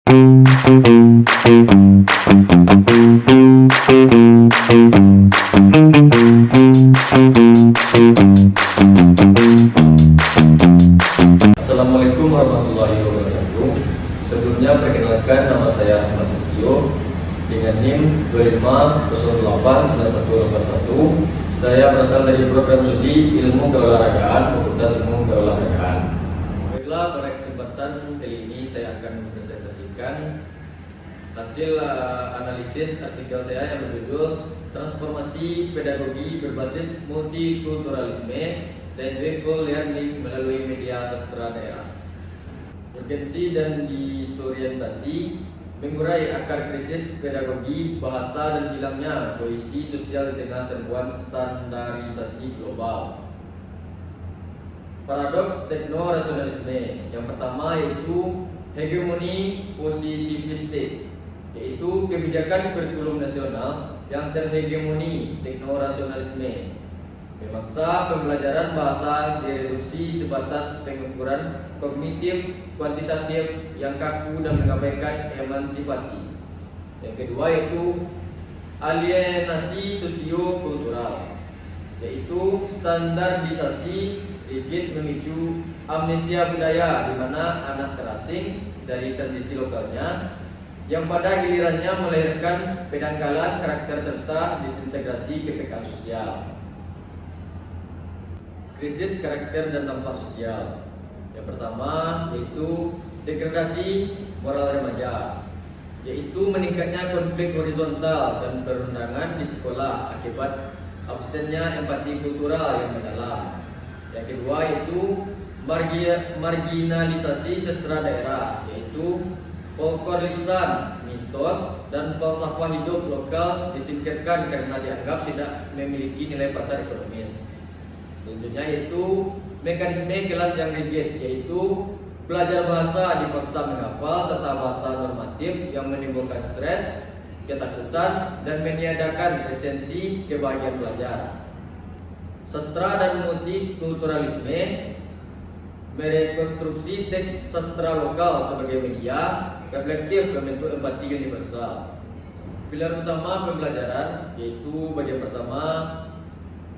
Assalamualaikum warahmatullahi wabarakatuh. Sebelumnya perkenalkan, nama saya Ahmad Setio dengan NIM 25089181. Saya berasal dari program studi Ilmu Keolahragaan, Fakultas Ilmu Keolahragaan. Baiklah, pada kesempatan kali ini saya akan mempresentasikan hasil analisis artikel saya yang berjudul Transformasi Pedagogi Berbasis Multikulturalisme dan Joyful Learning melalui media sastra daerah. Urgensi dan disorientasi mengurai akar krisis pedagogi, bahasa, dan hilangnya kohesi sosial di tengah serbuan standarisasi global. Paradoks tekno-rasionalisme yang pertama yaitu hegemoni positivistik, yaitu kebijakan kurikulum nasional yang terhegemoni tekno-rasionalisme, memaksa pembelajaran bahasa direduksi sebatas pengukuran kognitif kuantitatif yang kaku dan mengabaikan emansipasi. Yang kedua yaitu alienasi sosio-kultural, yaitu standarisasi rigid memicu amnesia budaya, di mana anak terasing dari tradisi lokalnya yang pada gilirannya melahirkan pendangkalan karakter serta disintegrasi kepekaan sosial. Krisis karakter dan dampak sosial. Yang pertama yaitu degradasi moral remaja, yaitu meningkatnya konflik horizontal dan perundangan di sekolah akibat absennya empati kultural yang mendalam. Yang kedua yaitu marginalisasi sastra daerah, yaitu folklor lisan, mitos, dan falsafah hidup lokal disingkirkan karena dianggap tidak memiliki nilai pasar ekonomis. Selanjutnya yaitu mekanisme kelas yang rigid, yaitu belajar bahasa dipaksa menghafal tata bahasa normatif yang menimbulkan stres, ketakutan, dan meniadakan esensi kebahagiaan belajar. Sastra dan multikulturalisme merekonstruksi teks sastra lokal sebagai media reflektif membentuk empati universal. Pilar utama pembelajaran yaitu bagian pertama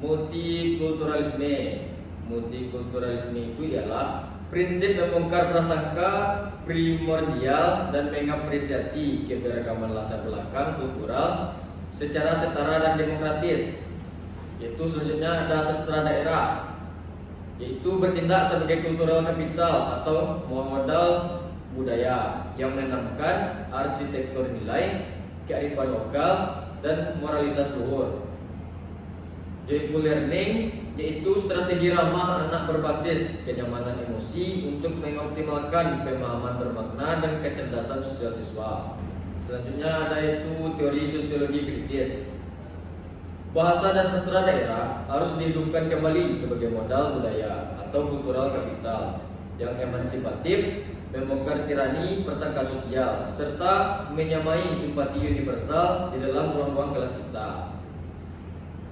multikulturalisme. Multikulturalisme itu ialah prinsip membongkar prasangka primordial dan mengapresiasi keberagaman latar belakang kultural secara setara dan demokratis. Yaitu selanjutnya ada sastra daerah, yaitu bertindak sebagai kultural kapital atau modal budaya yang menanamkan arsitektur nilai, kearifan lokal, dan moralitas luhur. Joyful learning yaitu strategi ramah anak berbasis kenyamanan emosi untuk mengoptimalkan pemahaman bermakna dan kecerdasan sosial siswa. Selanjutnya ada yaitu teori sosiologi kritis. Bahasa dan sastra daerah harus dihidupkan kembali sebagai modal budaya atau kultural kapital yang emansipatif, membongkar tirani persangka sosial, serta menyamai simpati universal di dalam ruang-ruang kelas kita.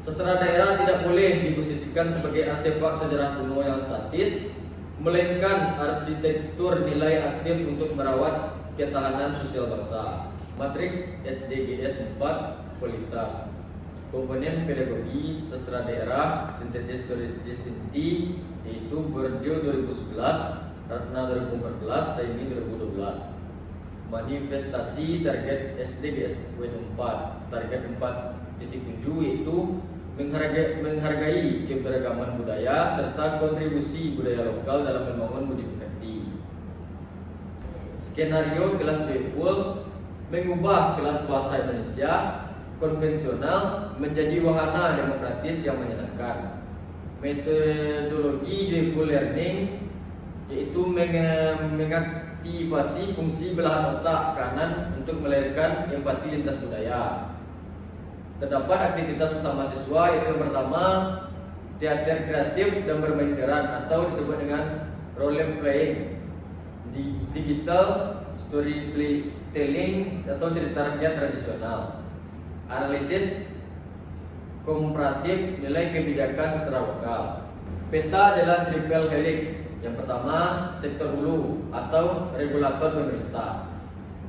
Sastra daerah tidak boleh diposisikan sebagai artefak sejarah kuno yang statis, melainkan arsitektur nilai aktif untuk merawat ketahanan sosial bangsa. Matriks SDGs 4 kualitas. Komponen pedagogi sastra daerah sintetis turistis inti yaitu Bordio 2011, Ratna 2014, Saini 2012. Manifestasi target SDGs W4, target 4.7 yaitu menghargai keberagaman budaya serta kontribusi budaya lokal dalam membangun budi pekerti. Skenario kelas Joyful mengubah kelas bahasa Indonesia konvensional menjadi wahana demokratis yang menyenangkan. Metodologi Joyful Learning yaitu mengaktifasi fungsi belahan otak kanan untuk melahirkan empati lintas budaya. Terdapat aktivitas utama siswa yaitu yang pertama teater kreatif dan bermain peran atau disebut dengan role playing, digital storytelling atau cerita rakyat tradisional, analisis komparatif nilai kebijakan sastra lokal, peta jalan triple helix. Yang pertama sektor hulu atau regulator pemerintah,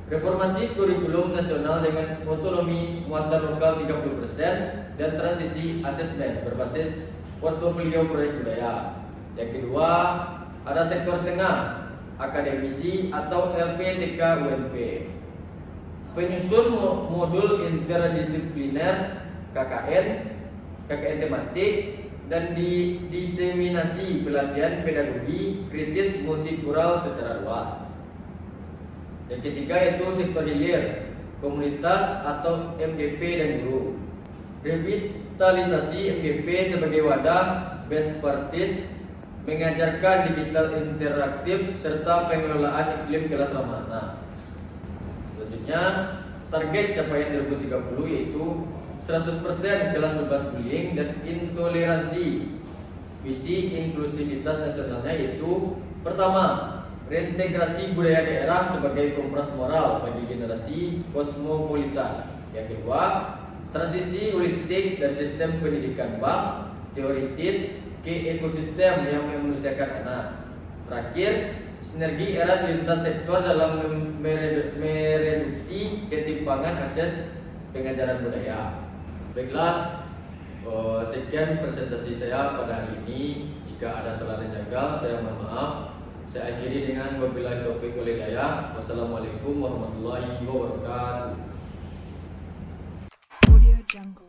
Reformasi kurikulum nasional dengan otonomi muatan lokal 30% dan transisi asesmen berbasis portofolio proyek budaya. Yang kedua, ada sektor tengah, akademisi atau LPTK UNP. Penyusun modul interdisipliner KKN tematik dan diseminasi pelatihan pedagogi kritis multikultural secara luas. Yang ketiga yaitu sektor hilir, komunitas atau MGP dan guru. Revitalisasi MGP sebagai wadah best practice, mengajarkan digital interaktif serta pengelolaan iklim kelas ramah. Selanjutnya, target capaian 2030 yaitu 100% kelas bebas bullying dan intoleransi. Visi inklusivitas nasionalnya yaitu pertama, reintegrasi budaya daerah sebagai kompres moral bagi generasi kosmopolitan. Yang kedua, transisi holistik dari sistem pendidikan bank teoritis ke ekosistem yang memanusiakan anak. Terakhir, sinergi erat lintas sektor dalam mereduksi ketimpangan akses pengajaran budaya. Baiklah, sekian presentasi saya pada hari ini. Jika ada salah dan janggal, saya mohon maaf. Saya akhiri dengan wabillahi taufiq wal hidayah. Wassalamualaikum warahmatullahi wabarakatuh. Audio Jungle.